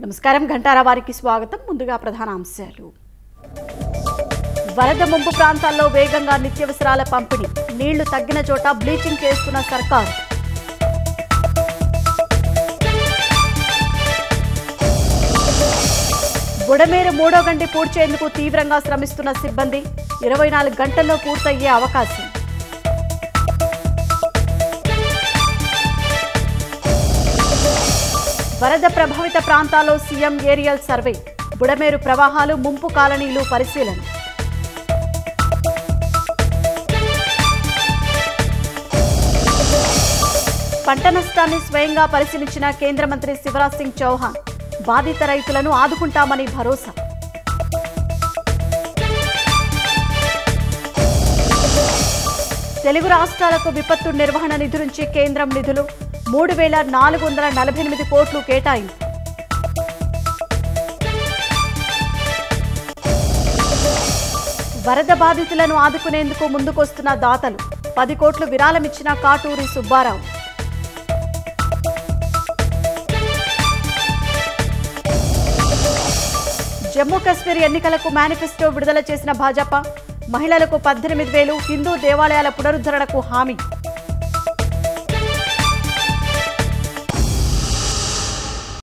నమస్కారం ఘంటారా వారికి స్వాగతం. ముందుగా ప్రధాన అంశాలు. వరద ముంపు ప్రాంతాల్లో వేగంగా నిత్యావసరాల పంపిణీ. నీళ్లు తగ్గిన చోట బ్లీచింగ్ చేస్తున్న సర్కారు. బుడమేరు మూడో గండి పూడ్చేందుకు తీవ్రంగా శ్రమిస్తున్న సిబ్బంది. 24 గంటల్లో పూర్తయ్యే అవకాశం. వరద ప్రభావిత ప్రాంతాల్లో సీఎం ఏరియల్ సర్వే. బుడమేరు ప్రవాహాలు, ముంపు కాలనీలు పరిశీలన. పంట నష్టాన్ని స్వయంగా పరిశీలించిన కేంద్ర మంత్రి శివరాజ్ సింగ్ చౌహాన్. బాధిత రైతులను ఆదుకుంటామని భరోసా. తెలుగు రాష్ట్రాలకు విపత్తు నిర్వహణ నిధి నుంచి కేంద్రం నిధులు. 3,448 కోట్లు కేటాయింపు. వరద బాధితులను ఆదుకునేందుకు ముందుకొస్తున్న దాతలు. 10 కోట్లు విరాళమిచ్చిన కాటూరి సుబ్బారావు. జమ్మూ కశ్మీర్ ఎన్నికలకు మేనిఫెస్టో విడుదల చేసిన భాజపా. మహిళలకు 18,000, హిందూ దేవాలయాల పునరుద్ధరణకు హామీ.